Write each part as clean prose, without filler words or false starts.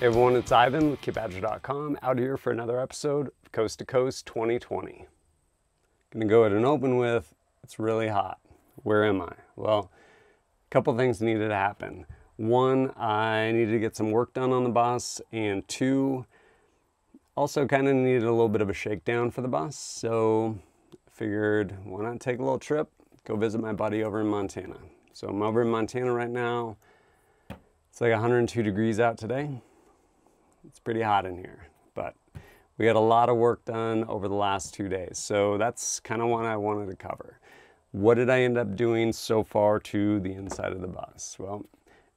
Hey everyone, it's Ivan with KidBadger.com, out here for another episode of Coast to Coast 2020. Gonna go ahead and open with, it's really hot. Where am I? Well, a couple things needed to happen. One, I needed to get some work done on the bus, and two, also kind of needed a little bit of a shakedown for the bus, so I figured why not take a little trip, go visit my buddy over in Montana. So I'm over in Montana right now. It's like 102 degrees out today. It's pretty hot in here, but we had a lot of work done over the last 2 days. So that's kind of what I wanted to cover. What did I end up doing so far to the inside of the bus? Well,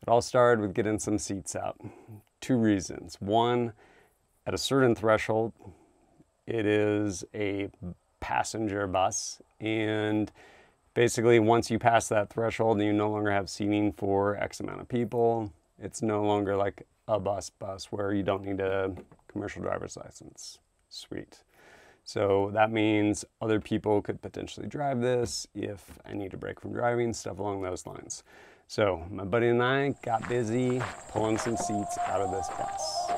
it all started with getting some seats out. Two reasons. One, at a certain threshold, it is a passenger bus, and basically once you pass that threshold and you no longer have seating for X amount of people, it's no longer like a bus where you don't need a commercial driver's license. Sweet. So that means other people could potentially drive this if I need a break from driving, stuff along those lines. So my buddy and I got busy pulling some seats out of this bus.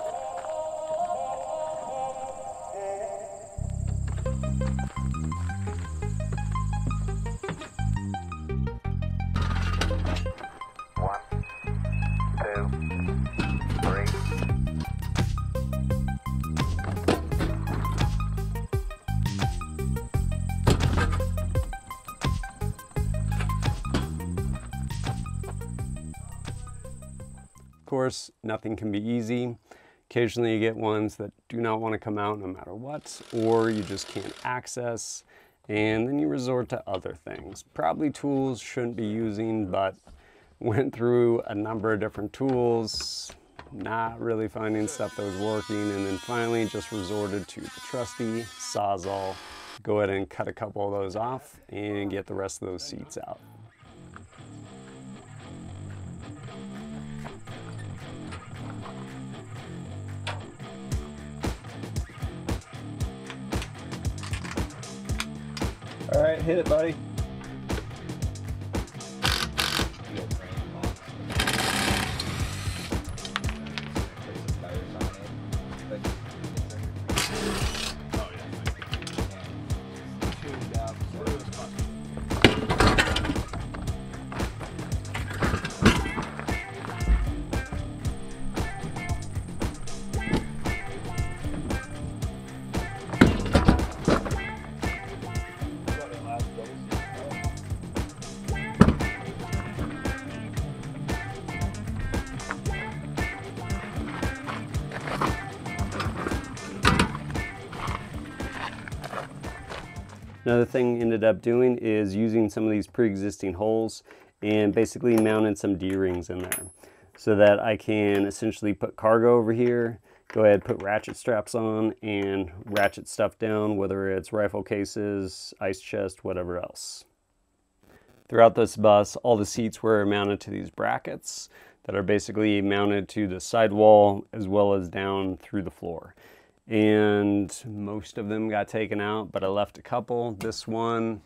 Of course, nothing can be easy. Occasionally you get ones that do not want to come out no matter what, or you just can't access, and then you resort to other things. Probably tools shouldn't be using, but went through a number of different tools, not really finding stuff that was working, and then finally just resorted to the trusty Sawzall. Go ahead and cut a couple of those off and get the rest of those seats out. All right, hit it, buddy. Another thing I ended up doing is using some of these pre-existing holes and basically mounted some D-rings in there so that I can essentially put cargo over here, go ahead, put ratchet straps on and ratchet stuff down, whether it's rifle cases, ice chest, whatever else. Throughout this bus, all the seats were mounted to these brackets that are basically mounted to the sidewall as well as down through the floor. And most of them got taken out, but I left a couple. This one,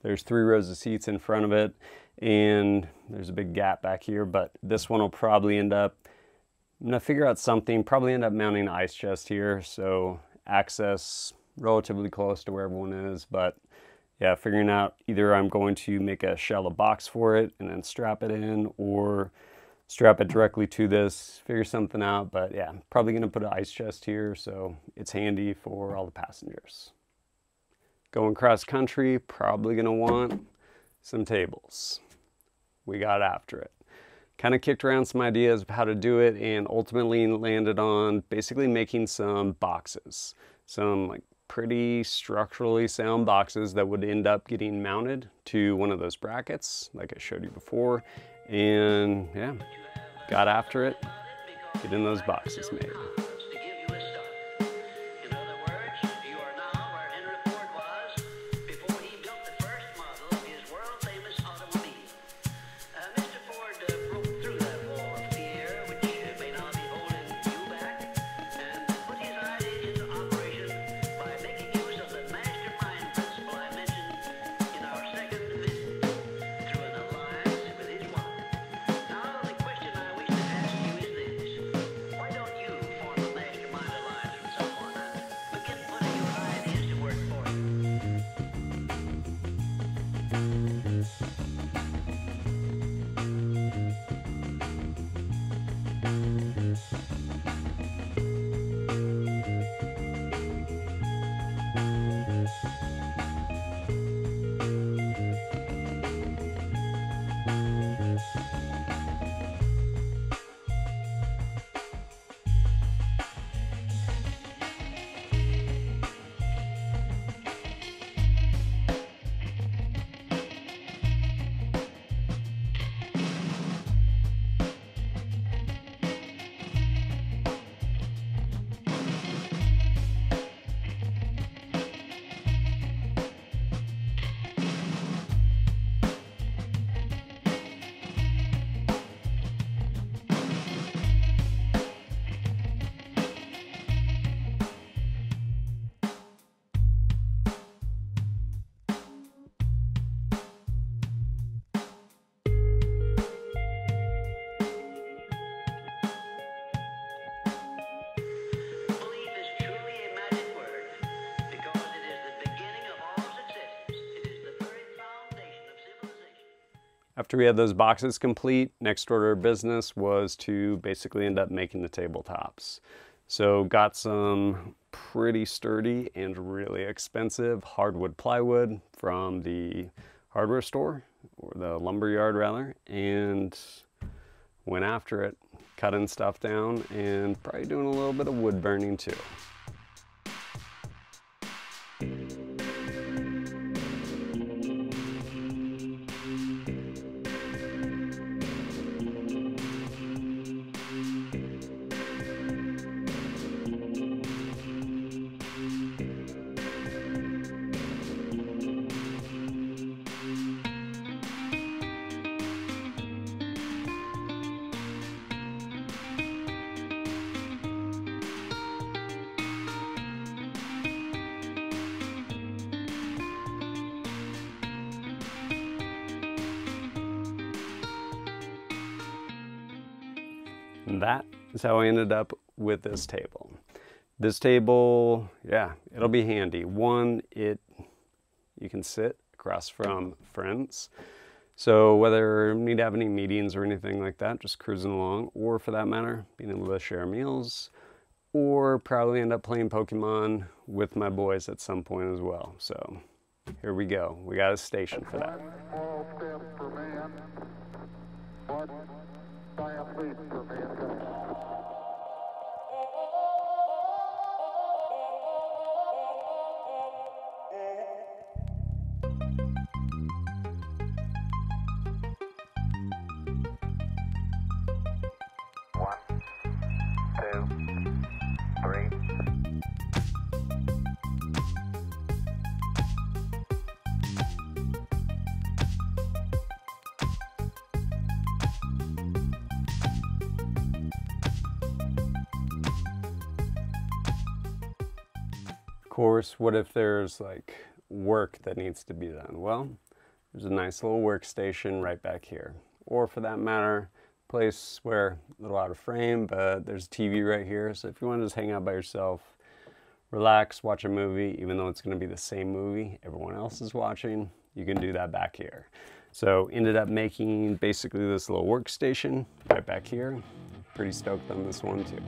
there's 3 rows of seats in front of it, and there's a big gap back here, but this one will probably end up, I'm gonna figure out something, probably end up mounting an ice chest here, so access relatively close to where everyone is, but yeah, figuring out either I'm going to make a shallow box for it and then strap it in, or strap it directly to this, figure something out, but yeah, probably gonna put an ice chest here so it's handy for all the passengers. Going cross country, probably gonna want some tables. We got after it. Kind of kicked around some ideas of how to do it and ultimately landed on basically making some boxes. Some like pretty structurally sound boxes that would end up getting mounted to one of those brackets like I showed you before. And yeah, got after it, getting those boxes made. Why don't After we had those boxes complete, next order of business was to basically end up making the tabletops. So got some pretty sturdy and really expensive hardwood plywood from the hardware store, or the lumber yard rather, and went after it, cutting stuff down and probably doing a little bit of wood burning too. And that is how I ended up with this table. This table, yeah, it'll be handy. One, you can sit across from friends. So whether you need to have any meetings or anything like that, just cruising along, or for that matter, being able to share meals, or probably end up playing Pokemon with my boys at some point as well. So here we go. We got a station for that. One small step for man, one giant leap for mankind. One, two, three. Of course, what if there's like work that needs to be done? Well, there's a nice little workstation right back here. Or for that matter, place where a little out of frame, but there's a TV right here. So if you want to just hang out by yourself, relax, watch a movie, even though it's going to be the same movie everyone else is watching, you can do that back here. So ended up making basically this little workstation right back here. Pretty stoked on this one too.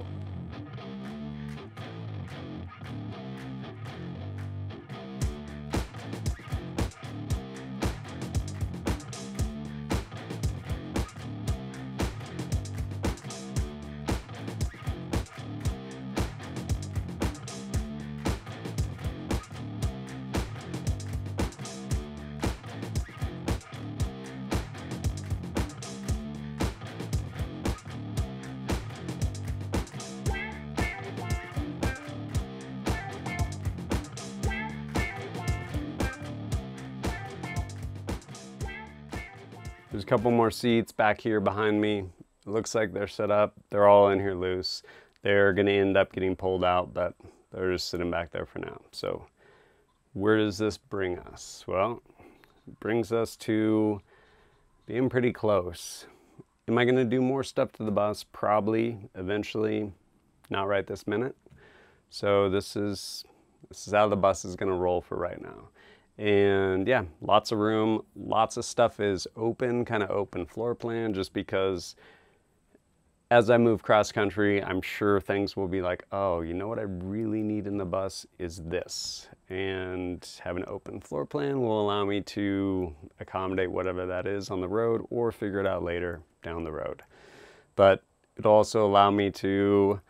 There's a couple more seats back here behind me. It looks like they're set up. They're all in here loose. They're gonna end up getting pulled out, but they're just sitting back there for now. So where does this bring us? Well, it brings us to being pretty close. Am I gonna do more stuff to the bus? Probably, eventually, not right this minute. So this is how the bus is gonna roll for right now. And yeah, lots of room, lots of stuff is open, kind of open floor plan, just because as I move cross country, I'm sure things will be like, oh, you know what I really need in the bus is this. And having an open floor plan will allow me to accommodate whatever that is on the road or figure it out later down the road. But it'll also allow me to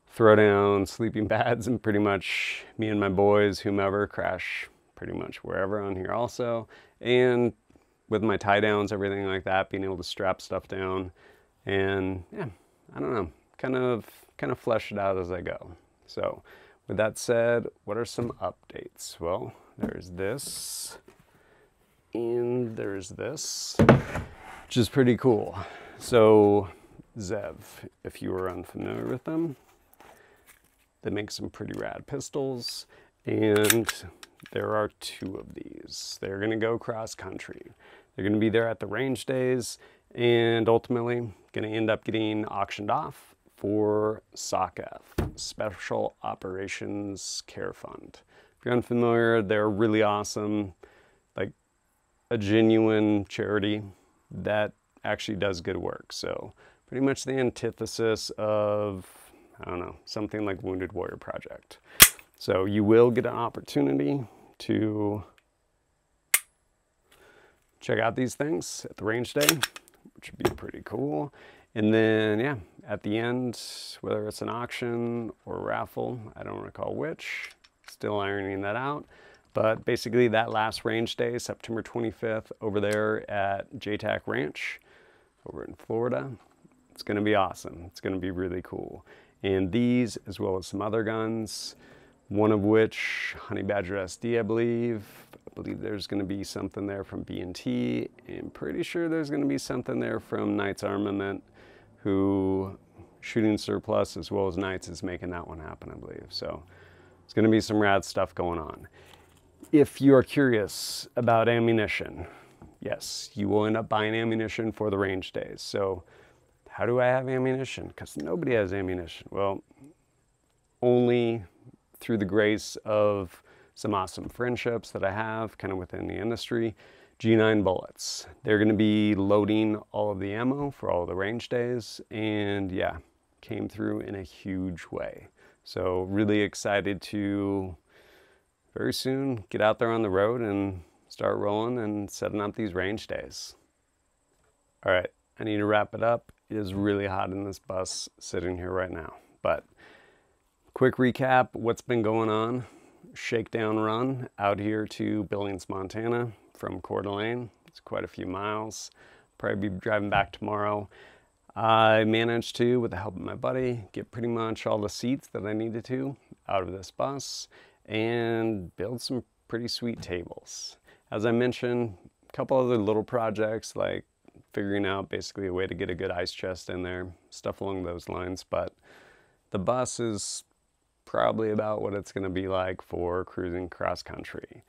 throw down sleeping pads and pretty much me and my boys, whomever, crash pretty much wherever on here also. And with my tie downs, everything like that, being able to strap stuff down and yeah, I don't know, kind of flesh it out as I go. So with that said, what are some updates? Well, there's this and there's this, which is pretty cool. So ZEV, if you were unfamiliar with them, they make some pretty rad pistols, and there are 2 of these. They're gonna go cross country. They're gonna be there at the range days and ultimately gonna end up getting auctioned off for SOC-F, Special Operations Care Fund. If you're unfamiliar, they're really awesome, like a genuine charity that actually does good work. So pretty much the antithesis of, I don't know, something like Wounded Warrior Project. So you will get an opportunity to check out these things at the range day, which would be pretty cool. And then, yeah, at the end, whether it's an auction or raffle, I don't recall which, still ironing that out. But basically that last range day, September 25th, over there at JTAC Ranch, over in Florida, it's gonna be awesome. It's gonna be really cool. And these, as well as some other guns, one of which, Honey Badger SD, I believe there's gonna be something there from B&T, and pretty sure there's gonna be something there from Knights Armament, who Shooting Surplus, as well as Knights, is making that one happen, I believe. So it's gonna be some rad stuff going on. If you are curious about ammunition, yes, you will end up buying ammunition for the range days. So how do I have ammunition? Because nobody has ammunition. Well, only through the grace of some awesome friendships that I have kind of within the industry. G9 Bullets. They're going to be loading all of the ammo for all of the range days, and yeah, came through in a huge way. So really excited to very soon get out there on the road and start rolling and setting up these range days. All right, I need to wrap it up. It is really hot in this bus sitting here right now, but quick recap, what's been going on. Shakedown run out here to Billings, Montana from Coeur d'Alene. It's quite a few miles. Probably be driving back tomorrow. I managed to, with the help of my buddy, get pretty much all the seats that I needed to out of this bus and build some pretty sweet tables. As I mentioned, a couple other little projects like figuring out basically a way to get a good ice chest in there, stuff along those lines, but the bus is probably about what it's going to be like for cruising cross country.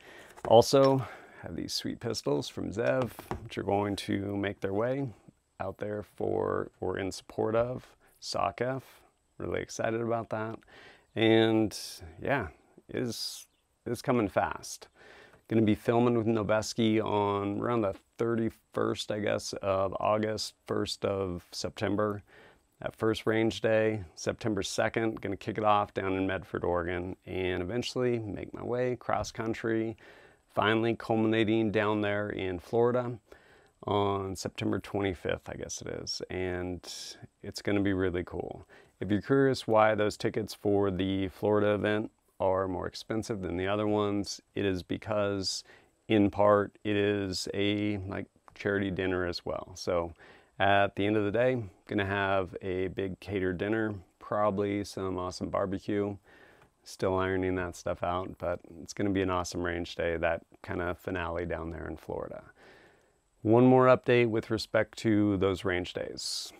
Also, have these sweet pistols from ZEV, which are going to make their way out there for or in support of SOC-F. Really excited about that. And yeah, it is coming fast. Going to be filming with Noveski on around the 31st, I guess, of August, 1st of September. That first range day, September 2nd, going to kick it off down in Medford, Oregon, and eventually make my way cross country, finally culminating down there in Florida on September 25th, I guess it is, and it's going to be really cool. If you're curious why those tickets for the Florida event are more expensive than the other ones, it is because, in part, it is a charity dinner as well. So at the end of the day, I'm gonna have a big catered dinner, probably some awesome barbecue. Still ironing that stuff out, but it's gonna be an awesome range day, that kind of finale down there in Florida. One more update with respect to those range days.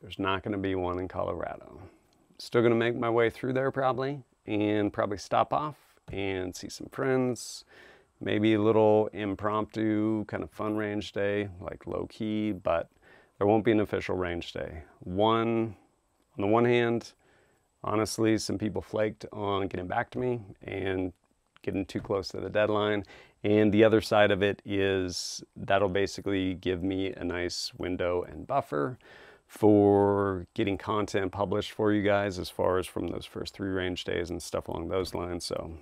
There's not gonna be one in Colorado. Still gonna make my way through there probably, and probably stop off and see some friends. Maybe a little impromptu kind of fun range day, like low key, but there won't be an official range day. On the one hand, honestly, some people flaked on getting back to me and getting too close to the deadline. And the other side of it is that'll basically give me a nice window and buffer for getting content published for you guys as far as from those first 3 range days and stuff along those lines. So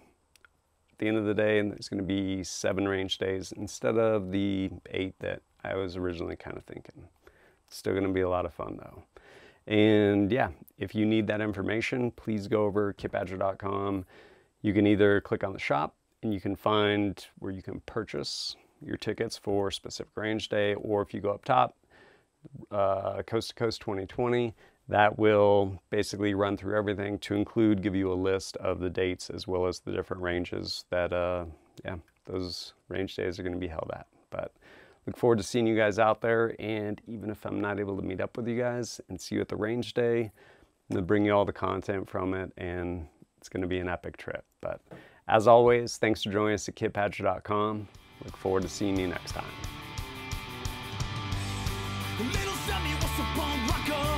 at the end of the day, there's going to be 7 range days instead of the 8 that I was originally kind of thinking. It's still going to be a lot of fun though. And yeah, if you need that information, please go over kitbadger.com. You can either click on the shop and you can find where you can purchase your tickets for specific range day, or if you go up top, Coast to Coast 2020, that will basically run through everything to include, give you a list of the dates as well as the different ranges that, yeah, those range days are going to be held at. But look forward to seeing you guys out there, and even if I'm not able to meet up with you guys and see you at the range day, I'm going to bring you all the content from it, and it's going to be an epic trip. But as always, thanks for joining us at kitbadger.com. Look forward to seeing you next time. Little Sammy was a bomb rocker.